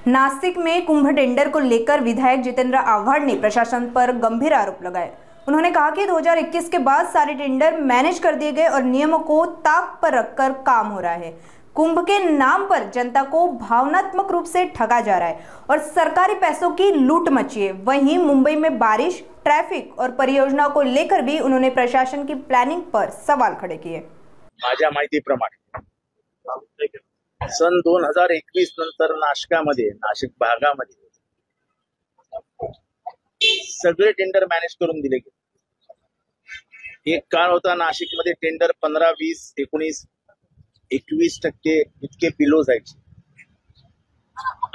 नासिक में कुंभ टेंडर को लेकर विधायक जितेंद्र आव्हाड ने प्रशासन पर गंभीर आरोप लगाए। उन्होंने कहा कि 2021 के बाद सारे टेंडर मैनेज कर दिए गए और नियमों को ताक पर रखकर काम हो रहा है। कुंभ के नाम पर जनता को भावनात्मक रूप से ठगा जा रहा है और सरकारी पैसों की लूट मची है। वहीं मुंबई में बारिश, ट्रैफिक और परियोजनाओं को लेकर भी उन्होंने प्रशासन की प्लानिंग पर सवाल खड़े किए। माझ्या माहितीप्रमाणे सन 2021 नंतर नाशिक भागामध्ये सगळे टेंडर मॅनेज करून दिले गेले। एक काळ होता नाशिकमध्ये टेंडर 15, 20, 19, 21% इतके बिलो जायचे।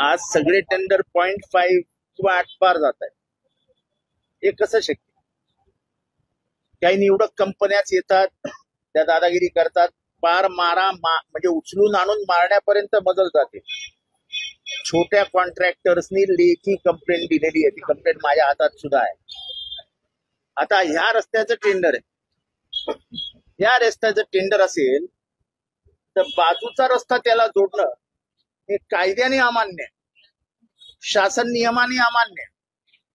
आज सगळे टेंडर 0.5 किंवा 8 पार जात आहे। हे कसं शक्य? काही निवडक कंपन्याच येतात, त्या दादागिरी करतात, पार म्हणजे उचलून आणून मारण्यापर्यंत मजल जाते। छोट्या कॉन्ट्रॅक्टर्सनी लेखी कंप्लेंट दिलेली आहे, ती कंप्लेंट माझ्या हातात सुद्धा आहे। आता ह्या रस्त्याचं टेंडर आहे, या रस्त्याचं टेंडर असेल तर बाजूचा रस्ता त्याला जोडणं हे कायद्याने अमान्य आहे, शासन नियमाने अमान्य आहे।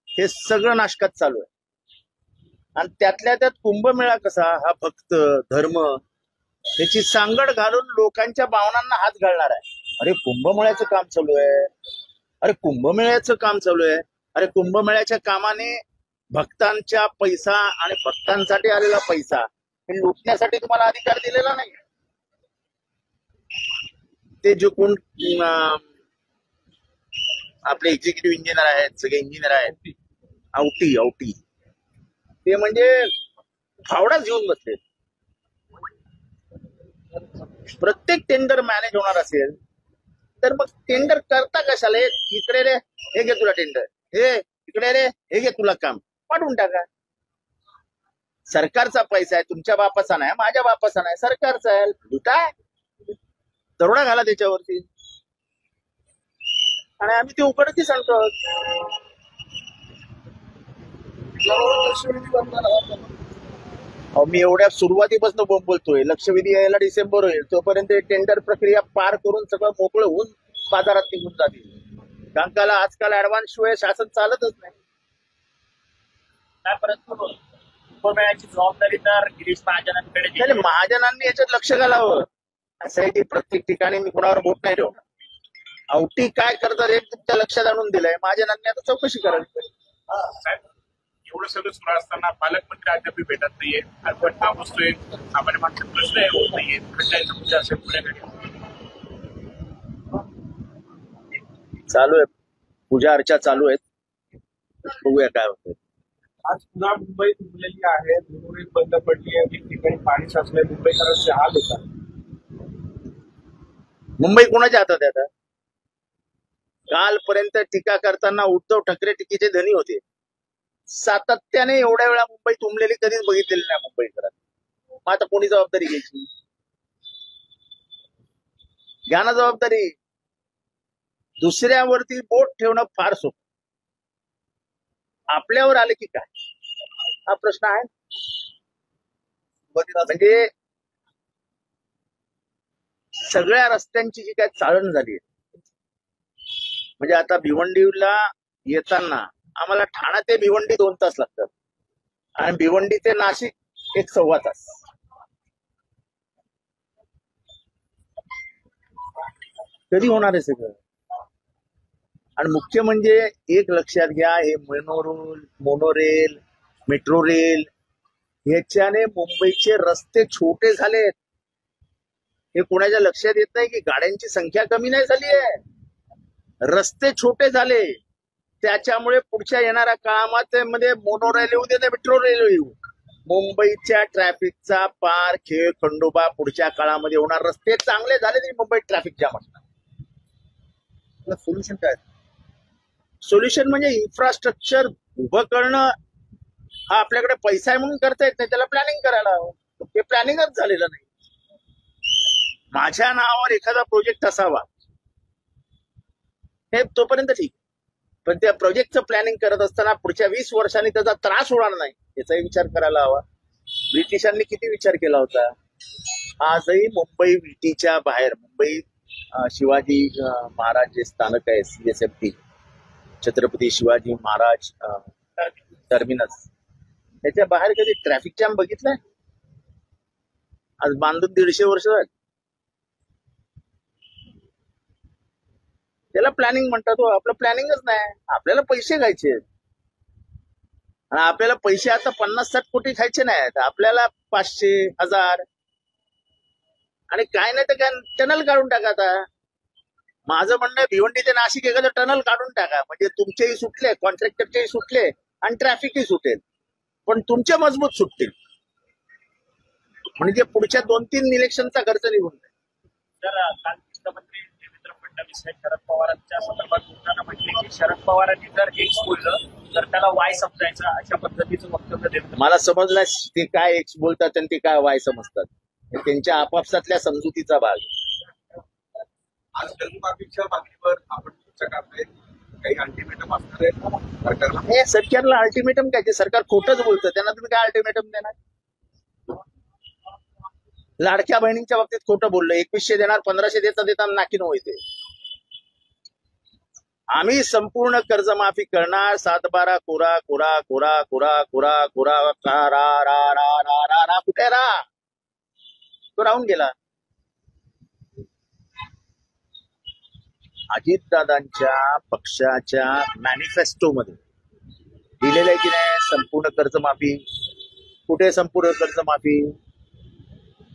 हे सगळं नाशकात चालू आहे आणि त्यातल्या त्यात कुंभमेळा कसा हा भक्त धर्म त्याची सांगड घालून लोकांच्या भावनांना हात घालणार आहे। अरे कुंभमेळ्याचं काम चालू आहे, अरे कुंभमेळ्याचं काम चालू आहे, अरे कुंभमेळ्याच्या कामाने भक्तांच्या पैसा आणि भक्तांसाठी आलेला पैसा हे लुटण्यासाठी तुम्हाला अधिकार दिलेला नाही। ते जो कोण आपले एक्झिक्युटिव्ह इंजिनियर आहेत, सगळे इंजिनियर आहेत, आवटी ते म्हणजे फावडाच घेऊन बसले। प्रत्येक टेंडर मॅनेज होणार असेल तर मग टेंडर करता कशाला? इकडे रे हे घे तुला टेंडर, हे इकडे रे हे घे तुला काम, पाठवून टाका। सरकारचा पैसा आहे, तुमच्या बापाचा नाही, माझ्या बापाचा नाही, सरकारचा आहे। लुटा, दरोडा घाला त्याच्यावरती आणि आम्ही ते उघडकी सांगतो। मी एवढ्या सुरुवातीपासून बोलतोय, लक्षवेधी यायला डिसेंबर होईल, तोपर्यंत टेंडर प्रक्रिया पार करून सगळं मोकळं होऊन बाजारात निघून जातील। कारण आजकाल ऍडव्हान्स शिवाय शासन चालतच नाही। परंतु कुंभमेळ्याची जबाबदारी तर गिरीश महाजनांकडे, महाजनांनी याच्यात लक्ष घालावं। असं आहे की प्रत्येक ठिकाणी मी कुणावर बोट नाही ठेवणार। आवटी काय करतात हे तुमच्या लक्षात आणून दिलंय, महाजनांनी आता चौकशी करावी। एवढं सगळं सुरू असताना पालकमंत्री अद्याप भेटत नाहीये, फटका बसतोय, सामान्य माणसाचा प्रश्न होत नाहीये, खंडायचा मुद्दा असेल पुढे चालू आहे, पूजा अर्चा चालू आहेत, बघूया काय होतंय। आज पुन्हा मुंबई तुंबलेली आहे, मुंबई बंद पडली आहे, ठिकठिकाणी पाणी साचलंय, मुंबईकरांचे हाल होतात। मुंबई कोणाच्या हातात आहे आता? कालपर्यंत टीका करताना उद्धव ठाकरे टीकेचे धनी होते। सातत्याने एवढ्या वेळा मुंबई तुंबलेली कधीच बघितलेली नाही मुंबईकरांनी। मग आता कोणी जबाबदारी घ्यायची? घ्या ना जबाबदारी। दुसऱ्यावरती बोट ठेवणं फार सोपं, आपल्यावर आले की काय हा प्रश्न आहे। म्हणजे सगळ्या रस्त्यांची जी काय चाळण झाली आहे, म्हणजे आता भिवंडीला येताना आम्हाला ठाणा ते भिवंडी 2 तास लागतात आणि भिवंडी ते नाशिक 1.25 तास। कधी होणार आहे सगळं? आणि मुख्य म्हणजे एक लक्षात घ्या, हे मोनोरेल, मेट्रो रेल ह्याच्याने मुंबईचे रस्ते छोटे झालेत। हे कोणाच्या लक्षात येत नाही की गाड्यांची संख्या कमी नाही झाली आहे, रस्ते छोटे झाले। त्याच्यामुळे पुढच्या येणाऱ्या काळामध्ये मोनोरेल येऊ दे, मेट्रो रेल येऊ, मुंबईच्या ट्रॅफिकचा पार खेळ खंडोबा पुढच्या काळामध्ये होणार। रस्ते चांगले झाले तरी मुंबईत ट्रॅफिक जाम असणार। सोल्युशन काय? सोल्युशन म्हणजे इन्फ्रास्ट्रक्चर उभं करणं। हा आपल्याकडे पैसा आहे म्हणून करता येत नाही, त्याला प्लॅनिंग करायला हवं, ते प्लॅनिंगच झालेलं नाही। माझ्या नावावर एखादा प्रोजेक्ट असावा हे तोपर्यंत ठीक, पण त्या प्रोजेक्टचं प्लॅनिंग करत असताना पुढच्या 20 वर्षांनी त्याचा त्रास होणार नाही याचाही विचार करायला हवा। ब्रिटिशांनी किती विचार केला होता? आजही मुंबई विटीच्या बाहेर, मुंबई शिवाजी महाराज जे स्थानक आहे CSMT छत्रपती शिवाजी महाराज टर्मिनस, त्याच्या बाहेर कधी ट्रॅफिक जॅम बघितलाय? आज बांधून 150 वर्ष झाली. त्याला प्लॅनिंग म्हणतात. आपलं प्लॅनिंगच नाही. आपल्याला पैसे खायचे आणि आपल्याला पैसे आता 50-60 कोटी खायचे नाहीत. आपल्याला 500, 1000 आणि काय नाही तर काय टनल काढून टाका. आता माझं म्हणणं आहे भिवंडी ते नाशिक एखादं टनल काढून टाका, म्हणजे तुमचेही सुटले, कॉन्ट्रॅक्टरचेही सुटले आणि ट्रॅफिकही सुटेल, पण तुमचे मजबूत सुटतील, म्हणजे पुढच्या 2-3 इलेक्शनचा खर्च निघून जाईल. तर काल मुख्यमंत्री देवेंद्र फडणवीस हे शरद पवारांच्या संदर्भात बोलताना म्हटले की शरद पवारांनी जर एक्स बोललं तर त्याला वाय समजायचं, अशा पद्धतीचं वक्तव्य देवेंद्र. मला समजलं ते काय एक्स बोलतात आणि ते काय वाय समजतात. हे त्यांच्या आपापसातल्या समजुतीचा भाग. आज कर्जमाफीच्या मागणीवर आपण चर्चा करताय, काही अल्टिमेटम असणार आहे सरकारला? हे सरकारला अल्टिमेटम काय? ते सरकार खोटंच बोलतं. त्यांना तुम्ही काय अल्टिमेटम देणार? लाडक्या बहिणींच्या बाबतीत खोटं बोललं. 2100 देणार, 1500 देता नाकी नव्हे ते. आम्ही संपूर्ण कर्जमाफी करणार. 7/12 कोरा कोरा कोरा कोरा कोरा कोरा रा रा रा रा रा रा कुठे रा? तो राहून गेला. अजितदादांच्या पक्षाच्या मॅनिफेस्टोमध्ये दिलेलं आहे की नाही संपूर्ण कर्जमाफी? कुठे संपूर्ण कर्जमाफी?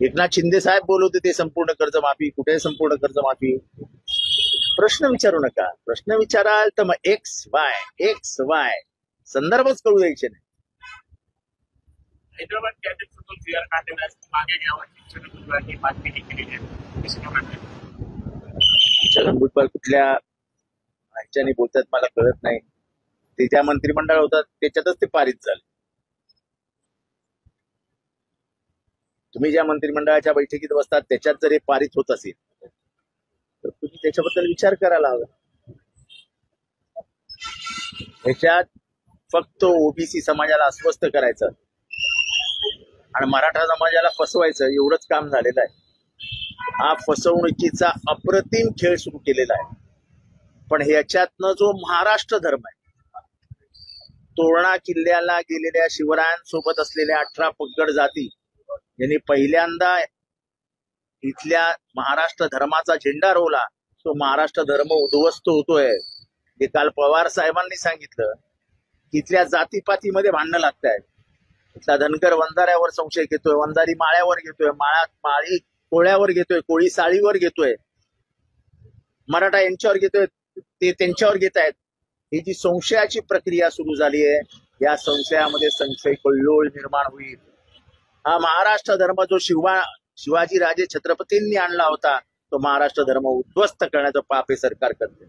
एकनाथ शिंदे साहेब बोलवते ते संपूर्ण कर्जमाफी. कुठे संपूर्ण कर्जमाफी? प्रश्न विचारू नका. प्रश्न विचाराल तर मग एक्स वाय संदर्भच कळू द्यायचे नाही. हैदराबाद कॅन्डिडेटमधून सीआर काटेला मागे घ्यावा शिक्षण बातमी केलेली आहे. छगन भुजबळ कुठल्या ह्याच्याने बोलतात मला कळत नाही. ते ज्या मंत्रिमंडळ होतात त्याच्यातच ते पारित झाले. तुम्ही ज्या मंत्रिमंडळाच्या बैठकीत बसतात त्याच्यात जर हे पारित होत असेल तर तुम्ही त्याच्याबद्दल विचार करायला हवा. ह्याच्यात फक्त ओबीसी समाजाला अस्वस्थ करायचं आणि मराठा समाजाला फसवायचं एवढंच काम झालेलं आहे. हा फसवणुकीचा अप्रतिम खेळ सुरू केलेला आहे. पण ह्याच्यातनं जो महाराष्ट्र धर्म आहे, तोरणा किल्ल्याला गेलेल्या शिवरायांसोबत असलेल्या 18 पगड जाती यांनी पहिल्यांदा इथल्या महाराष्ट्र धर्माचा झेंडा रोवला. तो महाराष्ट्र धर्म उद्ध्वस्त होतोय. हे काल पवार साहेबांनी सांगितलं की इथल्या जातीपातीमध्ये भांडणं लागत आहेत. इथला धनगर वंजाऱ्यावर संशय घेतोय, वंजारी माळ्यावर घेतोय, माळी कोळ्यावर घेतोय, कोळी साळीवर घेतोय, मराठा यांच्यावर घेतोय, ते त्यांच्यावर घेत आहेत. ही जी संशयाची प्रक्रिया सुरू झाली आहे, या संशयामध्ये संशय कल्लोळ निर्माण होईल. हा महाराष्ट्र धर्म जो शिवाजी राजे छत्रपतींनी आणला होता तो महाराष्ट्र धर्म उद्ध्वस्त करण्याचं पाप हे सरकार करते.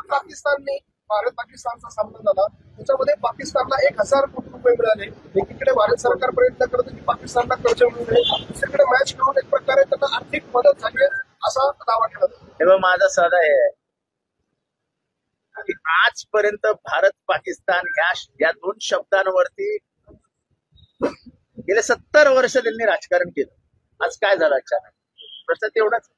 पाकिस्तानने भारत पाकिस्तानचा सामना झाला, त्याच्यामध्ये पाकिस्तानला 1000 कोटी रुपये मिळाले. एकीकडे भारत सरकार प्रयत्न करत की पाकिस्तानला कर्ज मिळू नये, दुसरीकडे मॅच करून एक प्रकारे त्यांना आर्थिक मदत झाली असा दावा केला जातो. तेव्हा माझा सल्ला आहे की आजपर्यंत भारत पाकिस्तान या 2 शब्दांवरती गेले 70 वर्ष त्यांनी राजकारण केलं. आज काय झालं अचानक? प्रश्न तेवढाच.